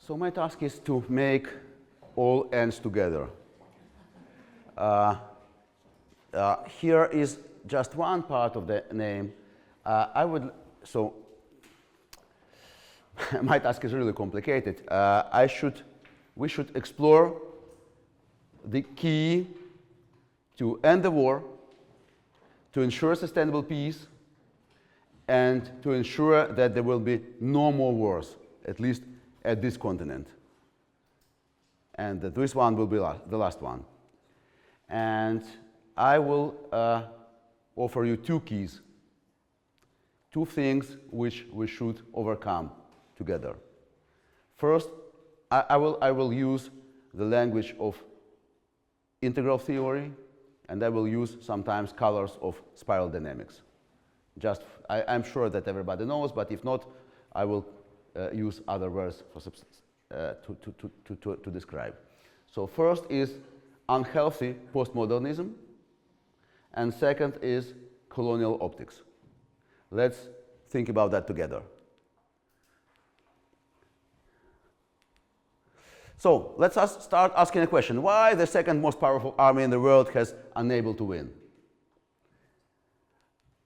So my task is to make all ends together. Here is just one part of the name. My task is really complicated. We should explore the key to end the war, to ensure sustainable peace, and to ensure that there will be no more wars, at least at this continent. And that this one will be the last one. And I will offer you two keys, two things which we should overcome together. First, I will use the language of integral theory, and I will use sometimes colors of spiral dynamics. I'm sure that everybody knows, but if not, I will use other words for to describe. So first is unhealthy postmodernism, and second is colonial optics. Let's think about that together. So let's start asking a question. Why the second most powerful army in the world has unable to win?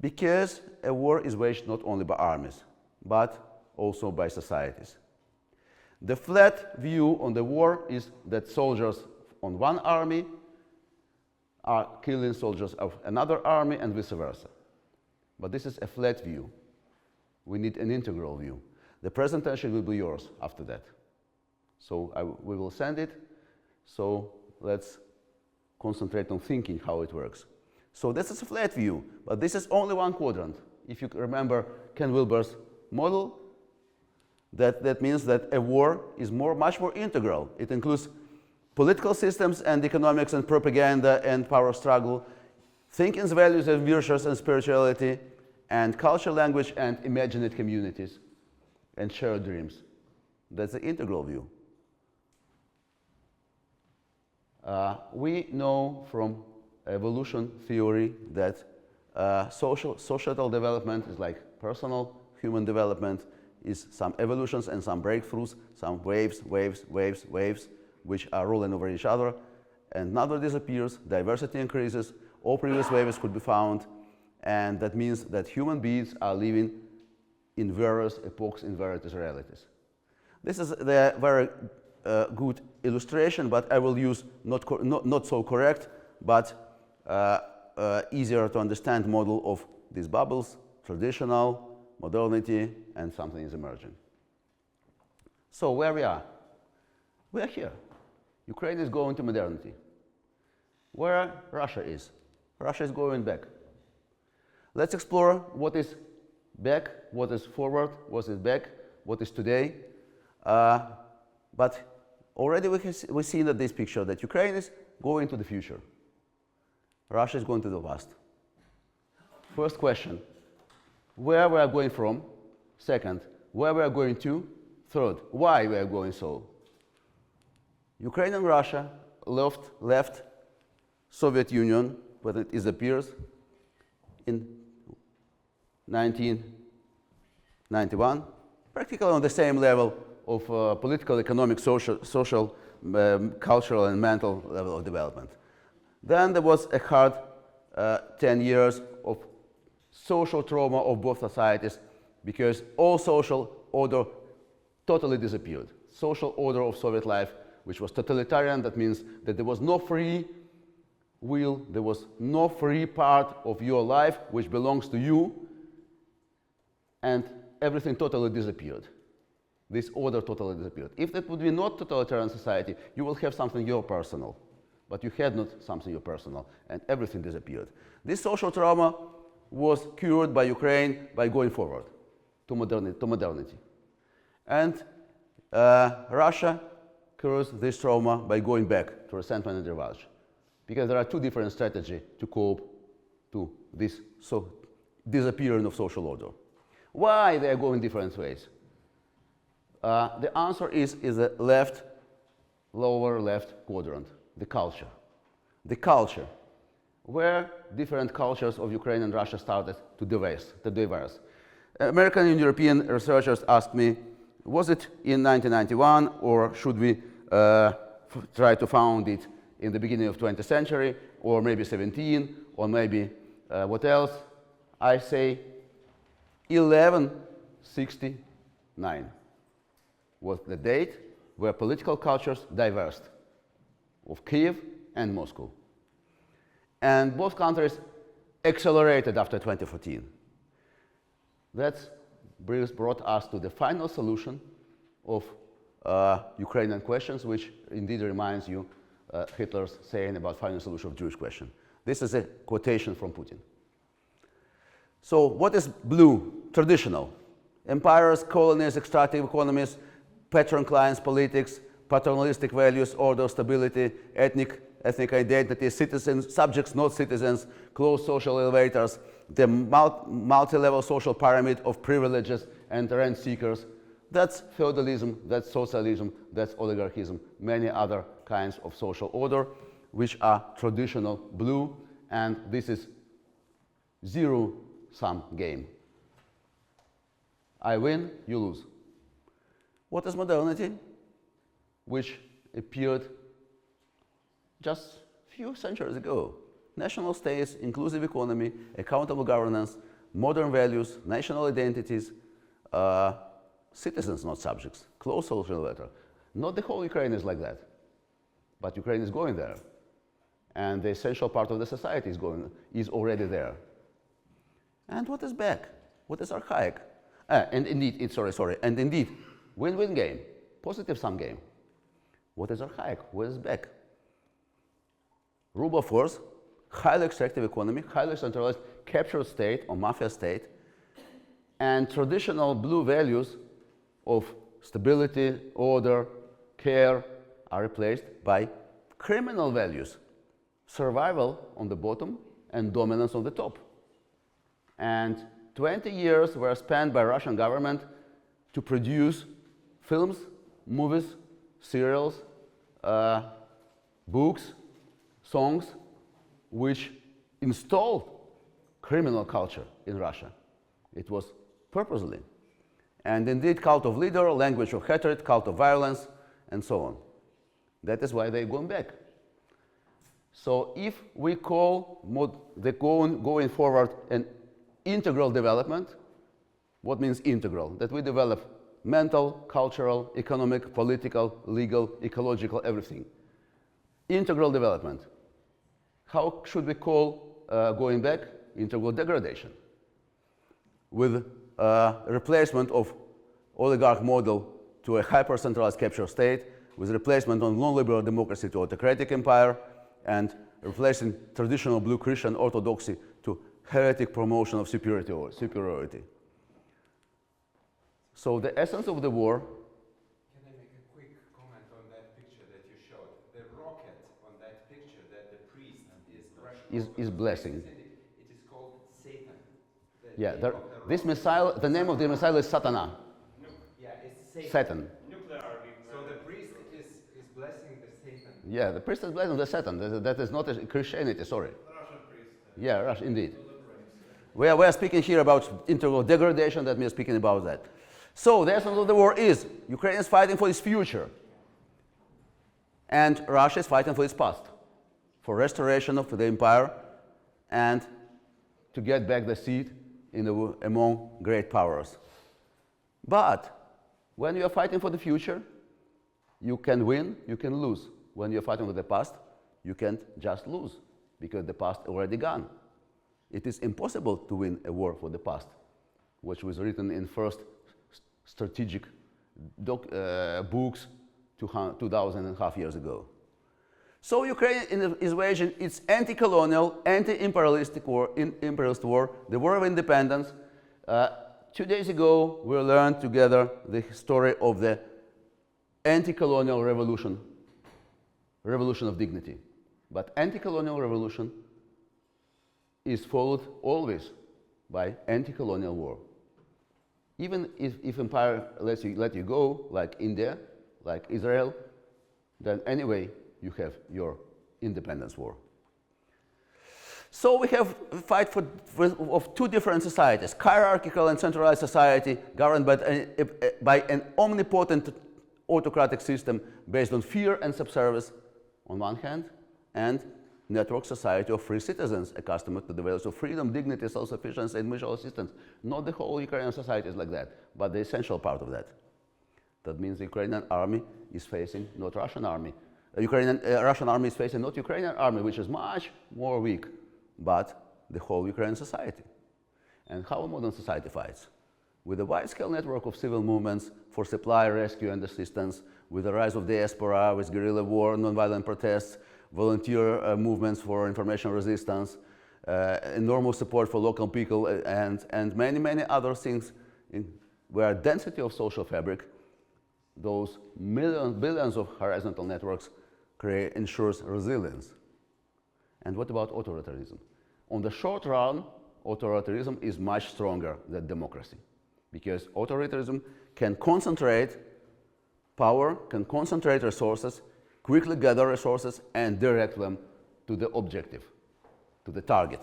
Because a war is waged not only by armies, but also by societies. The flat view on the war is that soldiers on one army are killing soldiers of another army and vice versa. But this is a flat view. We need an integral view. The presentation will be yours after that. So we will send it. So let's concentrate on thinking how it works. So this is a flat view, but this is only one quadrant. If you remember Ken Wilber's model, that means that a war is much more integral. It includes political systems and economics and propaganda and power struggle, thinking's values and virtues and spirituality, and culture, language, and imagined communities, and shared dreams. That's the integral view. We know from evolution theory that societal development is like personal human development, is some evolutions and some breakthroughs, some waves, which are rolling over each other, and another disappears, diversity increases, all previous waves could be found, and that means that human beings are living in various epochs, in various realities. This is the very good illustration, but I will use not so correct, but easier to understand model of these bubbles: traditional, modernity, and something is emerging. So where we are? We are here. Ukraine is going to modernity. Where Russia is? Russia is going back. Let's explore what is back, what is forward, what is back, what is today. But already we see in this picture that Ukraine is going to the future. Russia is going to the past. First question, where we are going from? Second, where we are going to? Third, why we are going so? Ukraine and Russia left Soviet Union when it disappears in 1991, practically on the same level of political, economic, social, cultural, and mental level of development. Then there was a hard 10 years of social trauma of both societies, because all social order totally disappeared. Social order of Soviet life, which was totalitarian, that means that there was no free will, there was no free part of your life which belongs to you, and everything totally disappeared. This order totally disappeared. If that would be not totalitarian society, you will have something your personal, but you had not something your personal, and everything disappeared. This social trauma was cured by Ukraine by going forward to modernity. And Russia cures this trauma by going back to resentment and revenge, because there are two different strategies to cope to this disappearing of social order. Why they are going different ways? The answer is the lower left quadrant, the culture. The culture, where different cultures of Ukraine and Russia started to diverse. American and European researchers asked me, Was it in 1991, or should we try to found it in the beginning of 20th century, or maybe 17, or maybe what else? I say 1169 was the date where political cultures diverged of Kiev and Moscow. And both countries accelerated after 2014. That brought us to the final solution of Ukrainian questions, which indeed reminds you Hitler's saying about final solution of Jewish question. This is a quotation from Putin. So what is blue? Traditional. Empires, colonies, extractive economies, patron clients politics, paternalistic values, order, stability, ethnic identity, citizens, subjects, not citizens, closed social elevators, the multi-level social pyramid of privileges and rent seekers. That's feudalism, that's socialism, that's oligarchism, many other kinds of social order which are traditional blue, and this is zero-sum game. I win, you lose. What is modernity? Which appeared just a few centuries ago. National states, inclusive economy, accountable governance, modern values, national identities, citizens, not subjects, closed social letter. Not the whole Ukraine is like that, but Ukraine is going there. And the essential part of the society is already there. And what is back? What is archaic? And indeed, and indeed, win-win game, positive-sum game. What is archaic? What is back? Rule of force, highly extractive economy, highly centralized captured state or mafia state, and traditional blue values of stability, order, care are replaced by criminal values, survival on the bottom and dominance on the top. And 20 years were spent by Russian government to produce films, movies, serials, books, songs, which installed criminal culture in Russia. It was purposely. And indeed, cult of leader, language of hatred, cult of violence, and so on. That is why they're going back. So if we call going forward an integral development, what means integral? That we develop mental, cultural, economic, political, legal, ecological, everything. Integral development. How should we call going back? Integral degradation. With replacement of oligarch model to a hyper-centralized capture state, with replacement of non-liberal democracy to autocratic empire, and replacing traditional blue Christian orthodoxy to heretic promotion of superiority. So the essence of the war. Can I make a quick comment on that picture that you showed? The rocket on that picture that the priest is blessing. It is called Satan. Yeah, this missile, the name of the missile is Satana. Yeah, it's Satan. Satan. Nuclear. So the priest is blessing the Satan. Yeah, the priest is blessing the Satan. That is not a Christianity, sorry. Russian priest. Yeah, Russian, indeed. We are speaking here about integral degradation, that means speaking about that. So the essence of the war is Ukraine is fighting for its future, and Russia is fighting for its past, for restoration of the empire, and to get back the seat among great powers. But when you are fighting for the future, you can win, you can lose. When you are fighting for the past, you can't just lose, because the past already gone. It is impossible to win a war for the past, which was written in first strategic books 2,500 years ago. So Ukraine is waging its anti-colonial, anti-imperialistic war, imperialist war, the war of independence. 2 days ago, we learned together the story of the anti-colonial revolution, revolution of dignity. But anti-colonial revolution is followed always by anti-colonial war. Even if empire let you go, like India, like Israel, then anyway you have your independence war. So we have a fight of two different societies, hierarchical and centralized society governed by an omnipotent autocratic system based on fear and subservice on one hand, and network society of free citizens accustomed to the values of freedom, dignity, self-sufficiency, and mutual assistance. Not the whole Ukrainian society is like that, but the essential part of that. That means the Ukrainian army is facing not Russian army. Russian army is facing not Ukrainian army, which is much more weak, but the whole Ukrainian society. And how a modern society fights? With a wide-scale network of civil movements for supply, rescue, and assistance, with the rise of diaspora, with guerrilla war, nonviolent protests, volunteer movements for information resistance, enormous support for local people, and many, many other things, where density of social fabric, those billions of horizontal networks ensures resilience. And what about authoritarianism? On the short run, authoritarianism is much stronger than democracy, because authoritarianism can concentrate power, can concentrate resources, quickly gather resources, and direct them to the objective, to the target.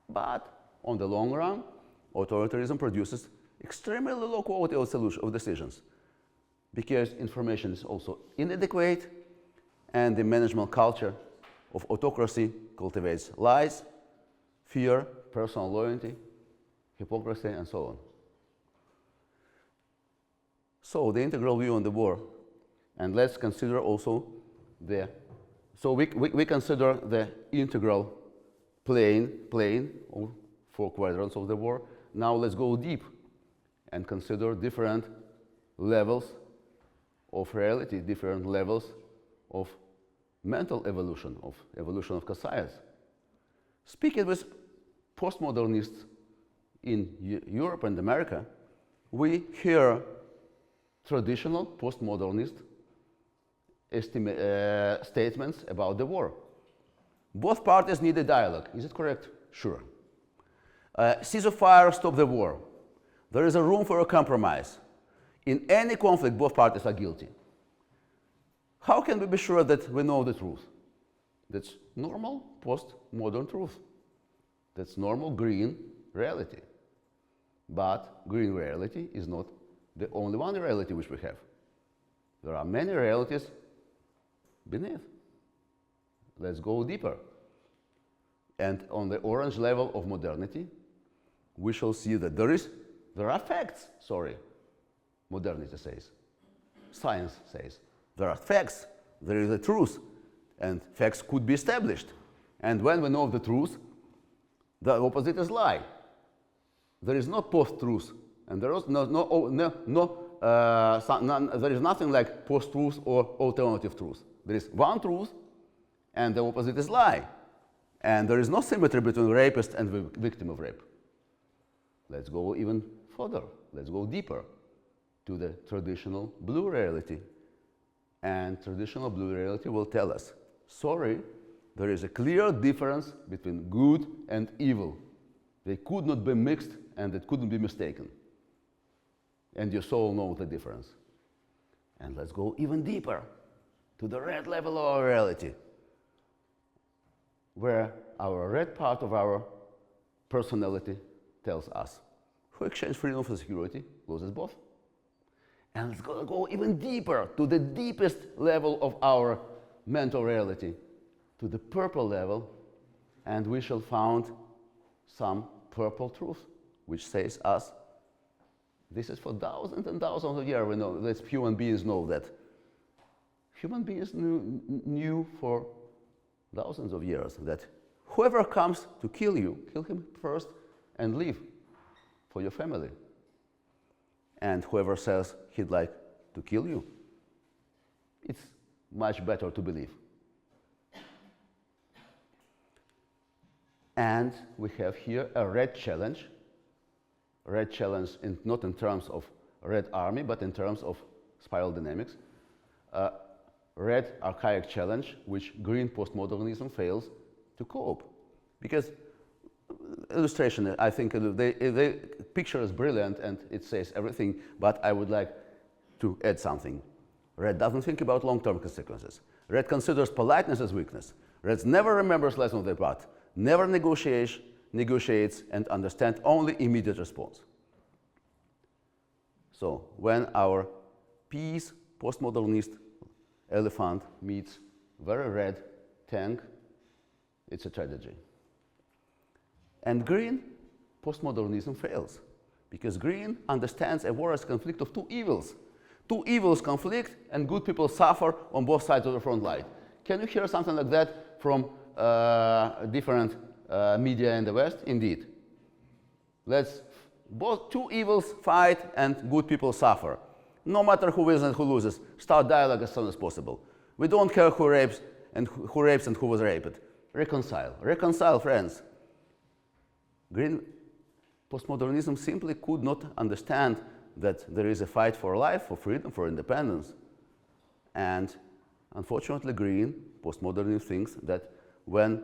But on the long run, authoritarianism produces extremely low quality of decisions, because information is also inadequate, and the management culture of autocracy cultivates lies, fear, personal loyalty, hypocrisy, and so on. So the integral view on the war, and let's consider also we consider the integral plane of 4 quadrants of the war. Now let's go deep and consider different levels of reality, different levels of mental evolution of conscience. Speaking with postmodernists in Europe and America, we hear traditional postmodernist statements about the war. Both parties need a dialogue. Is it correct? Sure. Ceasefire, stop the war. There is a room for a compromise. In any conflict, both parties are guilty. How can we be sure that we know the truth? That's normal postmodern truth. That's normal green reality. But green reality is not the only one reality which we have. There are many realities beneath. Let's go deeper. And on the orange level of modernity, we shall see that there are facts, modernity says. Science says. There are facts, there is a truth, and facts could be established. And when we know the truth, the opposite is lie. There is no post-truth, and there is there is nothing like post-truth or alternative truth. There is one truth, and the opposite is lie. And there is no symmetry between rapist and victim of rape. Let's go even further. Let's go deeper to the traditional blue reality. And traditional blue reality will tell us, there is a clear difference between good and evil. They could not be mixed, and it couldn't be mistaken. And your soul knows the difference. And let's go even deeper to the red level of our reality, where our red part of our personality tells us, who exchange freedom for security loses both. And let's go even deeper to the deepest level of our mental reality, to the purple level, and we shall find some purple truth, which says us, this is for thousands and thousands of years we know, that human beings know that. Human beings knew for thousands of years that whoever comes to kill you, kill him first and leave for your family. And whoever says he'd like to kill you, it's much better to believe. And we have here a red challenge not in terms of red army, but in terms of spiral dynamics. Red archaic challenge, which green postmodernism fails to cope. Because illustration, I think the picture is brilliant and it says everything, but I would like to add something. Red doesn't think about long-term consequences. Red considers politeness as weakness. Red never remembers lessons of the past. never negotiates, and understands only immediate response. So when our peace postmodernist elephant meets very red tank, it's a tragedy. And green postmodernism fails, because green understands a war as a conflict of two evils. Two evils conflict, and good people suffer on both sides of the front line. Can you hear something like that from different media in the West? Indeed. Both two evils fight and good people suffer. No matter who wins and who loses, start dialogue as soon as possible. We don't care who rapes and who was raped. Reconcile. Reconcile, friends. Green postmodernism simply could not understand that there is a fight for life, for freedom, for independence. And unfortunately, green postmodernism thinks that when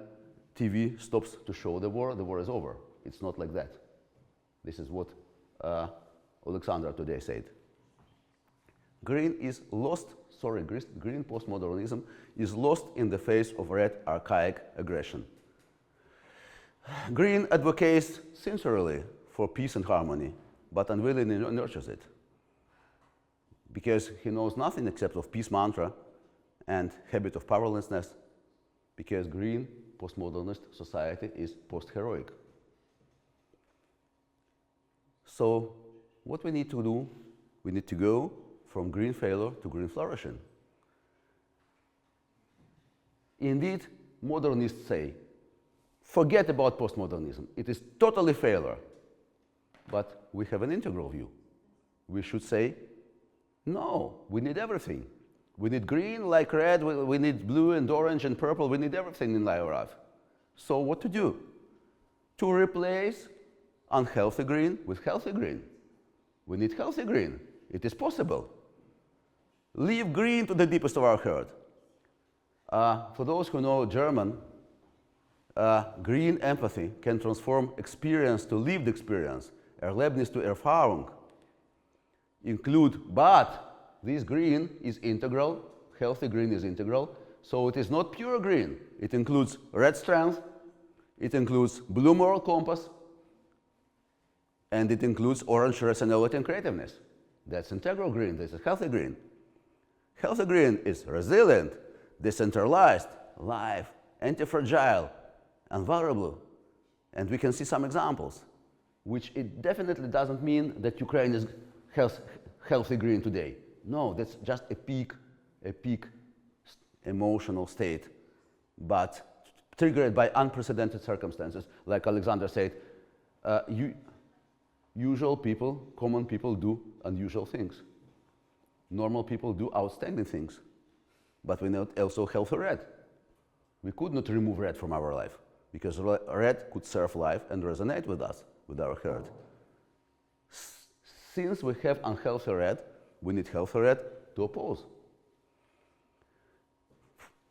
TV stops to show the war is over. It's not like that. This is what Alexandra today said. Green postmodernism is lost in the face of red archaic aggression. Green advocates sincerely for peace and harmony, but unwillingly nurtures it, because he knows nothing except of peace mantra and habit of powerlessness, because green postmodernist society is post-heroic. So what we need to do, we need to go from green failure to green flourishing. Indeed, modernists say, forget about postmodernism. It is totally failure. But we have an integral view. We should say, no, we need everything. We need green like red, we need blue and orange and purple, we need everything in our life. So what to do? To replace unhealthy green with healthy green. We need healthy green. It is possible. Leave green to the deepest of our heart. For those who know German, green empathy can transform experience to lived experience, Erlebnis to Erfahrung. But this green is integral, healthy green is integral, so it is not pure green. It includes red strength, it includes blue moral compass, and it includes orange rationality and creativeness. That's integral green, this is healthy green. Healthy green is resilient, decentralized, live, anti-fragile, and vulnerable. And we can see some examples, which it definitely doesn't mean that Ukraine is healthy green today. No, that's just a peak emotional state, but triggered by unprecedented circumstances. Like Alexander said, usual people, common people do unusual things. Normal people do outstanding things. But we need also healthy red. We could not remove red from our life, because red could serve life and resonate with us, with our heart. Since we have unhealthy red, we need healthy red to oppose.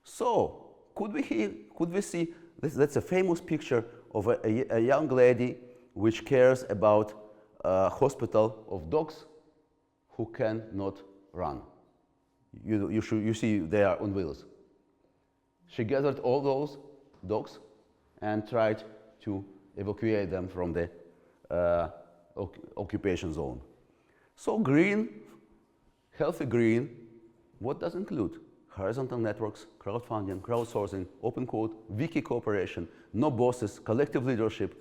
So, could we see, that's a famous picture of a young lady which cares about a hospital of dogs who cannot run. You see they are on wheels. She gathered all those dogs and tried to evacuate them from the occupation zone. So green, healthy green, what does include? Horizontal networks, crowdfunding, crowdsourcing, open code, wiki cooperation, no bosses, collective leadership,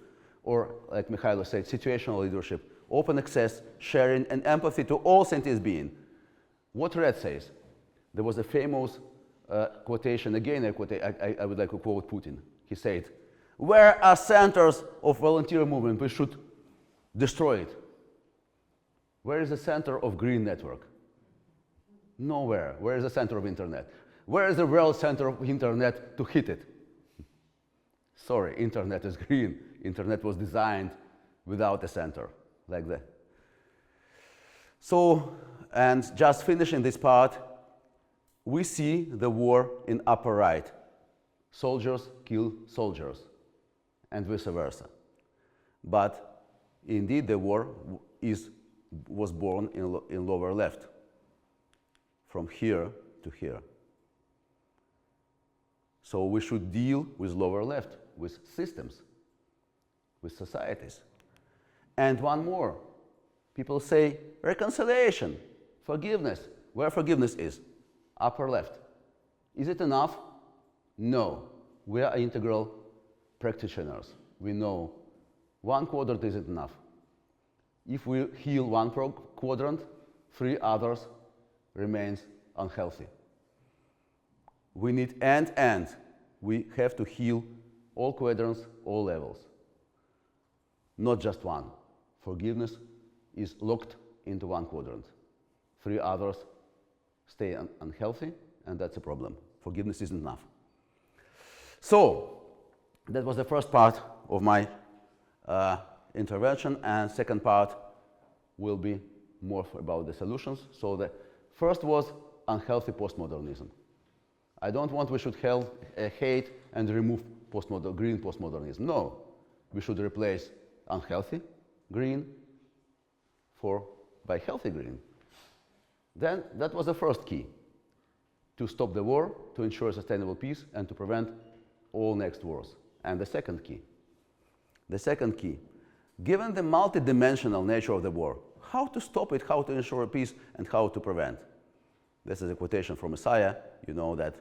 or like Mikhailo said, situational leadership, open access, sharing, and empathy to all sentient beings. What Red says? There was a famous quotation, again I would like to quote Putin. He said, where are centers of volunteer movement? We should destroy it. Where is the center of green network? Nowhere. Where is the center of internet? Where is the real center of internet to hit it? Sorry, internet is green. Internet was designed without a center, like that. So, and just finishing this part, we see the war in upper right. Soldiers kill soldiers, and vice versa. But indeed, the war was born in lower left, from here to here. So we should deal with lower left. with systems, with societies. And one more. People say reconciliation, forgiveness. Where forgiveness is? Upper left. Is it enough? No. We are integral practitioners. We know one quadrant isn't enough. If we heal one quadrant, 3 others remains unhealthy. We need and. We have to heal all quadrants, all levels. Not just one. Forgiveness is locked into one quadrant. 3 others stay unhealthy, and that's a problem. Forgiveness isn't enough. So, that was the first part of my intervention, and second part will be more about the solutions. So the first was unhealthy postmodernism. I don't want we should hate and remove green postmodernism. No, we should replace unhealthy green by healthy green. Then that was the first key, to stop the war, to ensure sustainable peace, and to prevent all next wars. And the second key, given the multidimensional nature of the war, how to stop it, how to ensure peace, and how to prevent. This is a quotation from Isaiah. You know that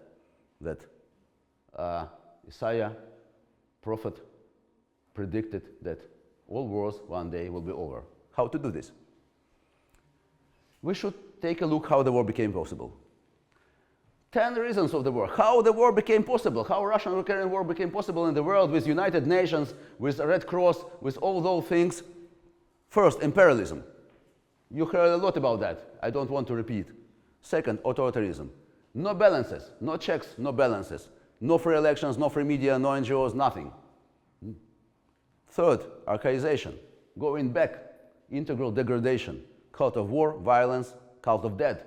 Isaiah, prophet, predicted that all wars one day will be over. How to do this? We should take a look how the war became possible. 10 reasons of the war. How the war became possible. How Russian-Ukrainian war became possible in the world with United Nations, with Red Cross, with all those things. First, imperialism. You heard a lot about that. I don't want to repeat. Second, authoritarianism. No balances, no checks, no balances. No free elections, no free media, no NGOs, nothing. Third, archaization. Going back, integral degradation. Cult of war, violence, cult of death.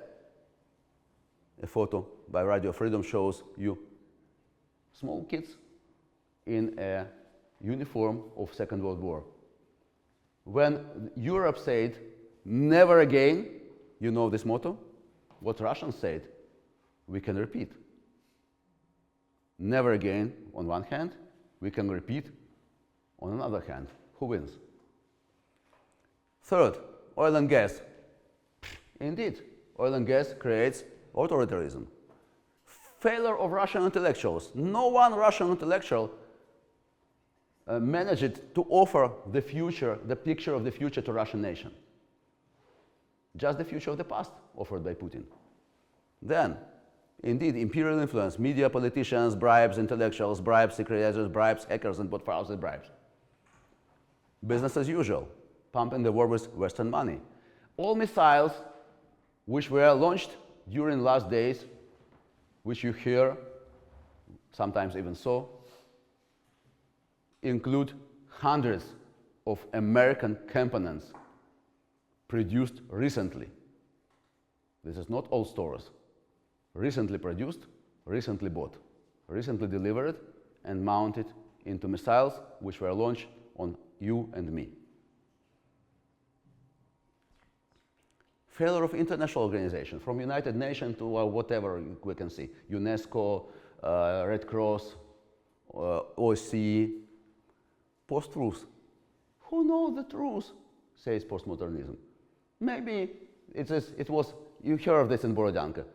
A photo by Radio Freedom shows you small kids in a uniform of Second World War. When Europe said, never again, you know this motto? What Russians said, we can repeat. Never again, on one hand, we can repeat on another hand. Who wins? Third, oil and gas. Indeed, oil and gas creates authoritarianism. Failure of Russian intellectuals. No one Russian intellectual managed to offer the future, the picture of the future to Russian nation. Just the future of the past offered by Putin. Then, indeed, imperial influence, media, politicians, bribes, intellectuals, bribes, secret agents, bribes, hackers, and what thousands bribes. Business as usual, pumping the war with Western money. All missiles which were launched during last days, which you hear, sometimes even so, include hundreds of American components produced recently. This is not all stores. Recently produced, recently bought, recently delivered and mounted into missiles which were launched on you and me. Failure of international organization, from United Nations to whatever we can see, UNESCO, Red Cross, OSCE. Post-truth. Who knows the truth, says postmodernism. Maybe it was, you hear of this in Borodyanka,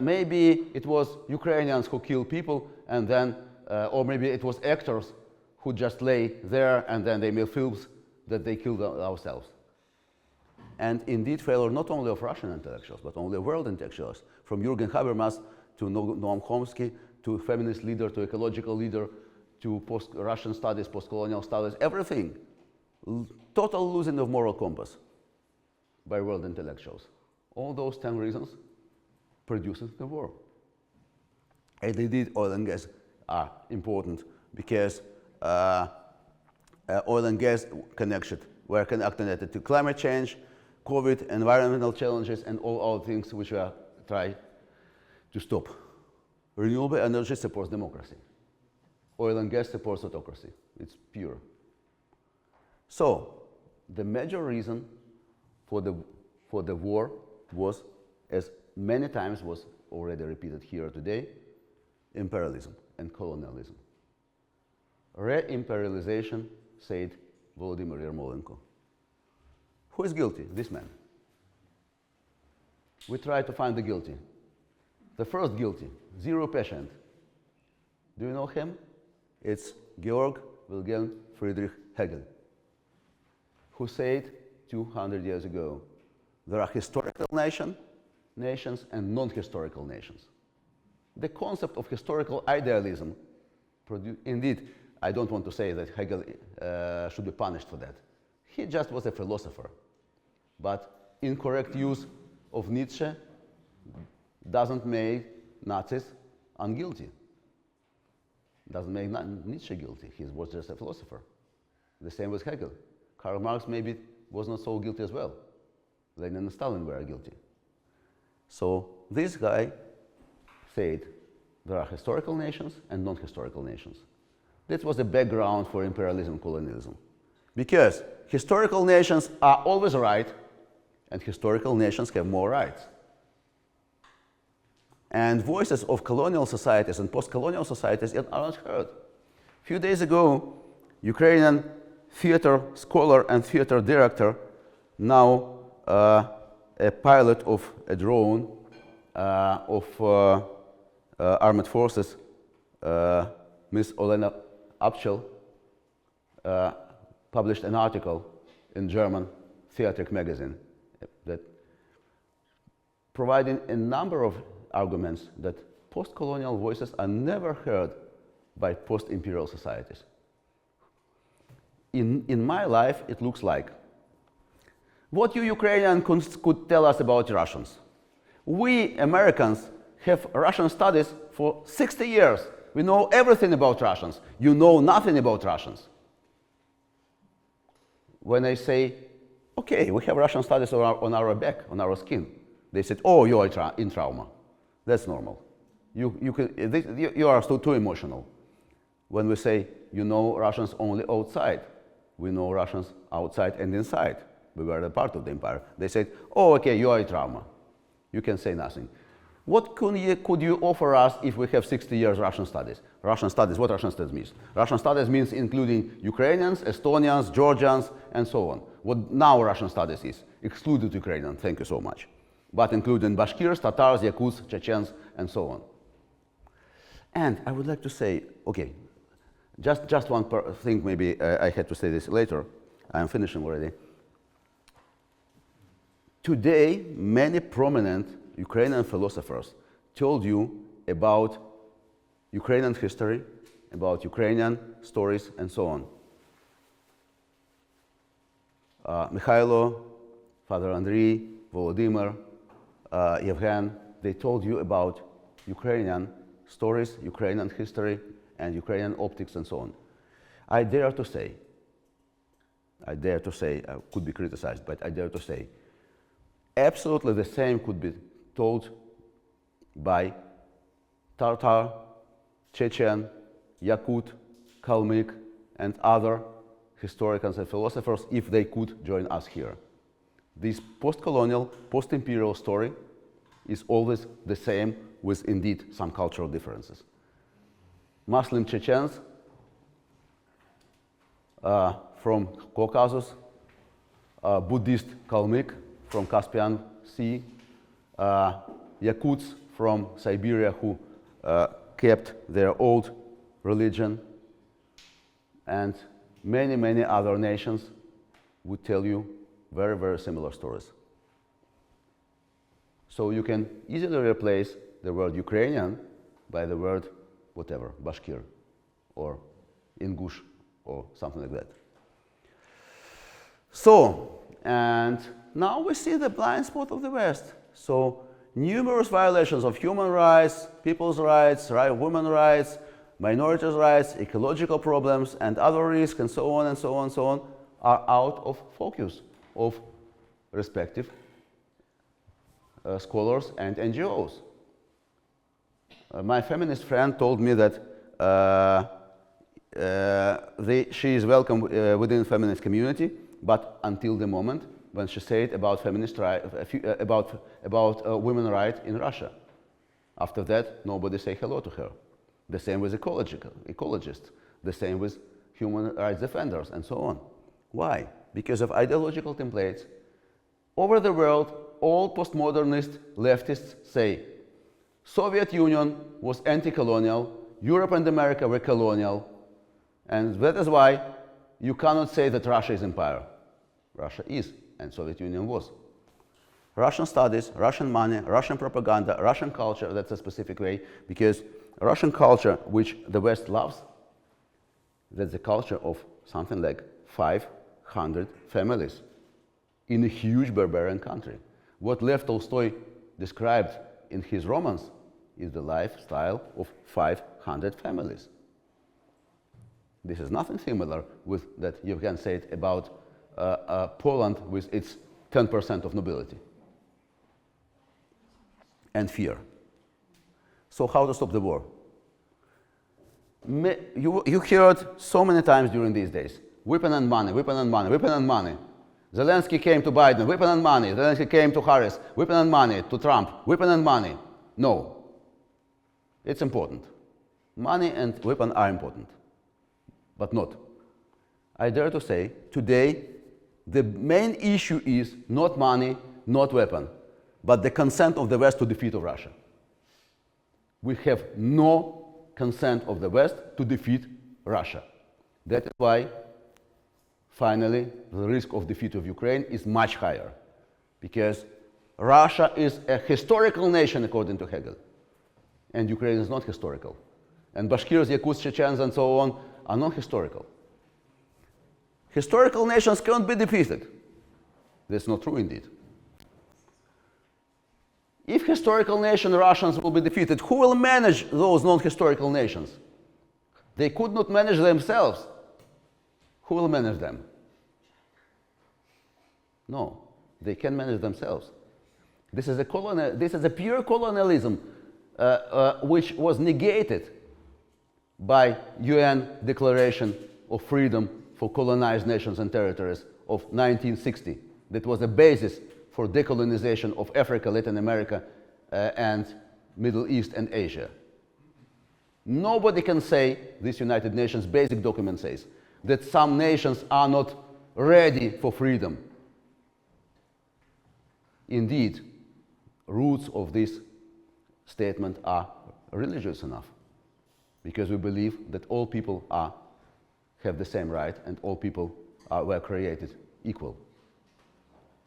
maybe it was Ukrainians who killed people and then, or maybe it was actors who just lay there and then they made films that they killed ourselves. And indeed, failure not only of Russian intellectuals, but only of world intellectuals, from Jürgen Habermas to Noam Chomsky, to feminist leader, to ecological leader, to Russian studies, post-colonial studies, everything. Total losing of moral compass by world intellectuals. All those 10 reasons produces the war. And indeed, oil and gas are important because oil and gas were connected to climate change, COVID, environmental challenges, and all other things which we are trying to stop. Renewable energy supports democracy. Oil and gas supports autocracy. It's pure. So, the major reason for the war was, as many times was already repeated here today, imperialism and colonialism. re-imperialization, said Volodymyr Yermolenko. Who is guilty? This man. We try to find the guilty. The first guilty, zero patient. Do you know him? It's Georg Wilhelm Friedrich Hegel, who said 200 years ago, there are historical nations and non-historical nations. The concept of historical idealism, indeed, I don't want to say that Hegel should be punished for that. He just was a philosopher. But incorrect use of Nietzsche doesn't make Nazis unguilty. Doesn't make Nietzsche guilty. He was just a philosopher. The same with Hegel. Karl Marx maybe was not so guilty as well. Lenin and Stalin were guilty. So this guy said there are historical nations and non-historical nations. That was the background for imperialism and colonialism. Because historical nations are always right, and historical nations have more rights. And voices of colonial societies and post-colonial societies are not heard. A few days ago, Ukrainian theater scholar and theater director, now a pilot of a drone of armed forces, Ms. Olena Abchel, published an article in German theatric magazine that providing a number of arguments that post-colonial voices are never heard by post-imperial societies. In my life, it looks like what you Ukrainians could tell us about Russians. We Americans have Russian studies for 60 years. We know everything about Russians. You know nothing about Russians. When I say, okay, we have Russian studies on our back, on our skin, they said, oh, you are in trauma. That's normal. You are still too emotional. When we say, you know Russians only outside, we know Russians outside and inside. We were a part of the empire. They said, oh, okay, you are in trauma. You can say nothing. What could you offer us if we have 60 years Russian studies? Russian studies, what Russian studies means? Russian studies means including Ukrainians, Estonians, Georgians, and so on. What now Russian studies is, excluded Ukrainian, thank you so much. But including Bashkirs, Tatars, Yakuts, Chechens, and so on. And I would like to say, okay, just one thing, maybe I had to say this later. I'm finishing already. Today, many prominent Ukrainian philosophers told you about Ukrainian history, about Ukrainian stories, and so on. Mikhailo, Father Andriy, Volodymyr, Yevgen, they told you about Ukrainian stories, Ukrainian history, and Ukrainian optics, and so on. I dare to say, I could be criticized, but I dare to say, absolutely the same could be told by Tatar, Chechen, Yakut, Kalmyk, and other historians and philosophers if they could join us here. This post-colonial, post-imperial story is always the same with indeed some cultural differences. Muslim Chechens from Caucasus, Buddhist Kalmyk from Caspian Sea, Yakuts from Siberia who kept their old religion, and many, many other nations would tell you very, very similar stories. So you can easily replace the word Ukrainian by the word whatever, Bashkir or Ingush or something like that. So, and now we see the blind spot of the West. So numerous violations of human rights, people's rights, women's rights, minorities' rights, ecological problems, and other risks, and so on and so on and so on, are out of focus of respective scholars and NGOs. My feminist friend told me that she is welcome within the feminist community, but until the moment when she said about feminist about women's rights in Russia. After that, nobody say hello to her. The same with ecologists. The same with human rights defenders, and so on. Why? Because of ideological templates. Over the world, all postmodernist leftists say Soviet Union was anti-colonial, Europe and America were colonial, and that is why you cannot say that Russia is empire. Russia is, and Soviet Union was. Russian studies, Russian money, Russian propaganda, Russian culture, that's a specific way, because Russian culture, which the West loves, that's the culture of something like 500 families in a huge barbarian country. What Lev Tolstoy described in his romance is the lifestyle of 500 families. This is nothing similar with that you can say it about Poland with its 10% of nobility and fear. So how to stop the war? You heard so many times during these days, weapon and money, weapon and money, weapon and money. Zelensky came to Biden, weapon and money. Zelensky came to Harris, weapon and money. To Trump, weapon and money. No. It's important. Money and weapon are important, but not. I dare to say, today, the main issue is not money, not weapon, but the consent of the West to defeat of Russia. We have no consent of the West to defeat Russia. That is why, finally, the risk of defeat of Ukraine is much higher, because Russia is a historical nation according to Hegel, and Ukraine is not historical. And Bashkirs, Yakuts, Chechens, and so on are not historical. Historical nations can't be defeated. That's not true indeed. If historical nation Russians will be defeated, who will manage those non-historical nations? They could not manage themselves. Who will manage them? No, they can manage themselves. This is a pure colonialism which was negated by UN Declaration of Freedom for Colonized Nations and Territories of 1960. That was the basis for decolonization of Africa, Latin America, and Middle East and Asia. Nobody can say, this United Nations basic document says, that some nations are not ready for freedom. Indeed, roots of this statement are religious enough, because we believe that all people have the same right and all people were created equal.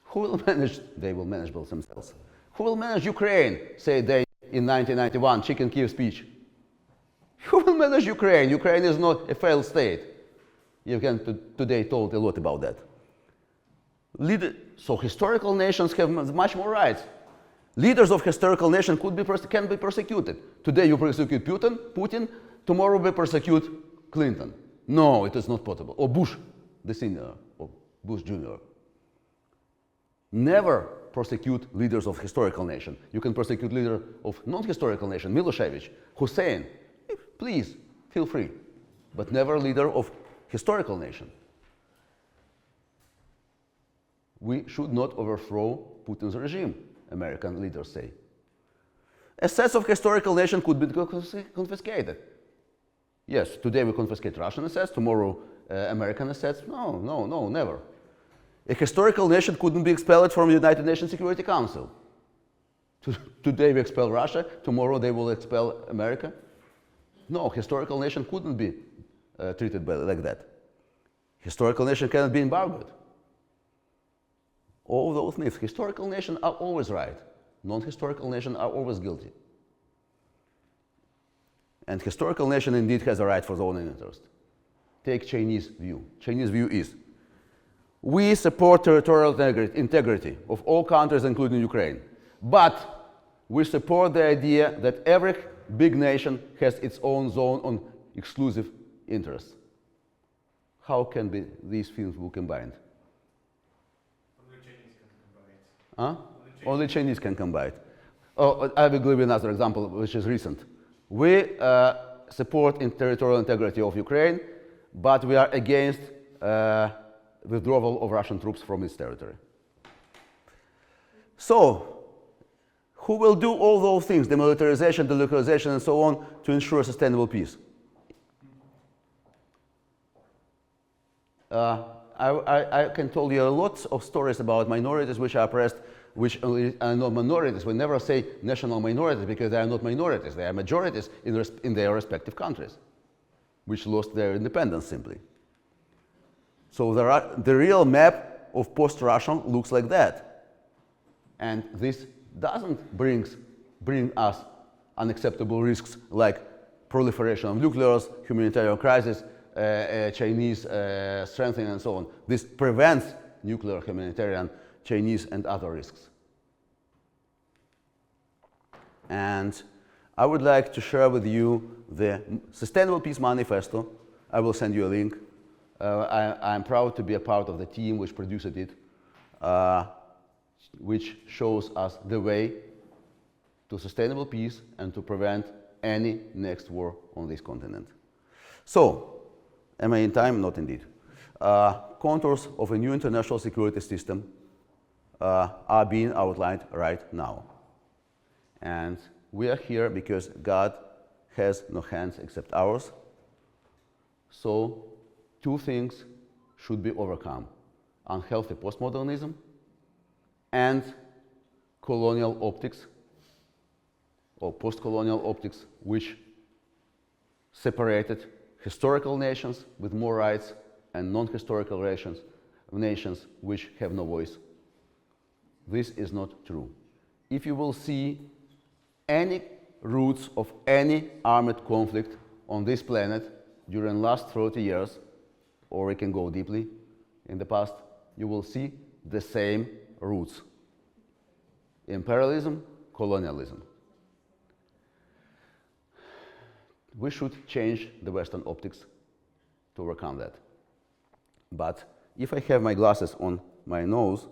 Who will manage? They will manage themselves. Who will manage Ukraine? Say they in 1991, Chicken Kiev speech. Who will manage Ukraine? Ukraine is not a failed state. You can today told a lot about that. So historical nations have much more rights. Leaders of historical nations can be persecuted. Today you persecute Putin, tomorrow we persecute Clinton. No, it is not possible. Or Bush, the senior, or Bush Jr. Never prosecute leaders of historical nation. You can prosecute leader of non-historical nation, Milosevic, Hussein. Please, feel free. But never leader of historical nation. We should not overthrow Putin's regime, American leaders say. Assets of historical nation could be confiscated. Yes, today we confiscate Russian assets, tomorrow American assets. No, never. A historical nation couldn't be expelled from the United Nations Security Council. Today we expel Russia, tomorrow they will expel America. No, historical nation couldn't be treated like that. Historical nation cannot be embargoed. All those myths, historical nations are always right. Non-historical nations are always guilty. And historical nation indeed has a right for its own interest. Take Chinese view. Chinese view is, we support territorial integrity of all countries, including Ukraine. But we support the idea that every big nation has its own zone on exclusive interests. How can these things be combined? Only Chinese can combine it. Huh? Only Chinese can combine it. Oh, I will give you another example, which is recent. We support territorial integrity of Ukraine, but we are against withdrawal of Russian troops from its territory. So, who will do all those things, demilitarization, delocalization, and so on, to ensure sustainable peace? I can tell you lots of stories about minorities which are oppressed, which are not minorities. We never say national minorities because they are not minorities. They are majorities in their respective countries, which lost their independence simply. So the real map of post-Russia looks like that. And this doesn't bring us unacceptable risks like proliferation of nuclears, humanitarian crisis, Chinese strengthening and so on. This prevents nuclear, humanitarian, Chinese and other risks. And I would like to share with you the Sustainable Peace Manifesto. I will send you a link. I'm proud to be a part of the team which produced it, which shows us the way to sustainable peace and to prevent any next war on this continent. So, am I in time? Not indeed. Contours of a new international security system are being outlined right now. And we are here because God has no hands except ours. So, two things should be overcome: unhealthy postmodernism and colonial optics or post-colonial optics, which separated historical nations with more rights and non-historical nations which have no voice. This is not true. If you will see any roots of any armed conflict on this planet during the last 30 years, or we can go deeply in the past, you will see the same roots: imperialism, colonialism. We should change the Western optics to overcome that. But if I have my glasses on my nose,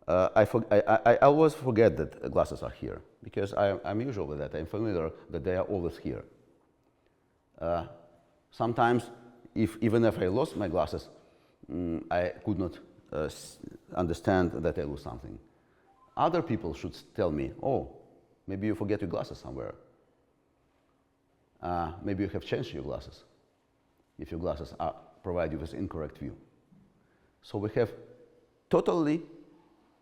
I always forget that glasses are here, because I'm usual with that. I'm familiar that they are always here. Sometimes, even if I lost my glasses, I could not understand that I lose something. Other people should tell me, oh, maybe you forget your glasses somewhere. Maybe you have changed your glasses, if your glasses provide you with incorrect view. So we have totally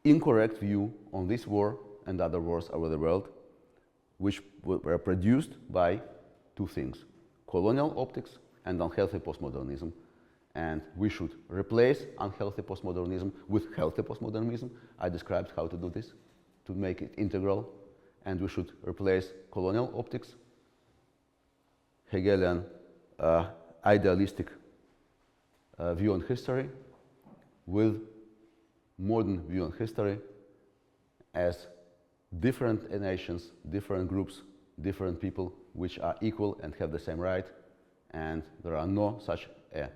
incorrect view on this war and other wars over the world, which were produced by two things: colonial optics and unhealthy postmodernism. And we should replace unhealthy postmodernism with healthy postmodernism. I described how to do this, to make it integral. And we should replace colonial optics, Hegelian idealistic view on history, with modern view on history as different nations, different groups, different people which are equal and have the same right, and there are no such a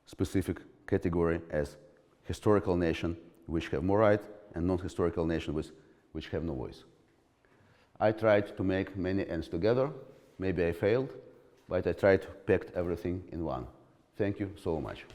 specific category as historical nation which have more right and non-historical nation which have no voice. I tried to make many ends together. Maybe I failed, but I tried to pack everything in one. Thank you so much.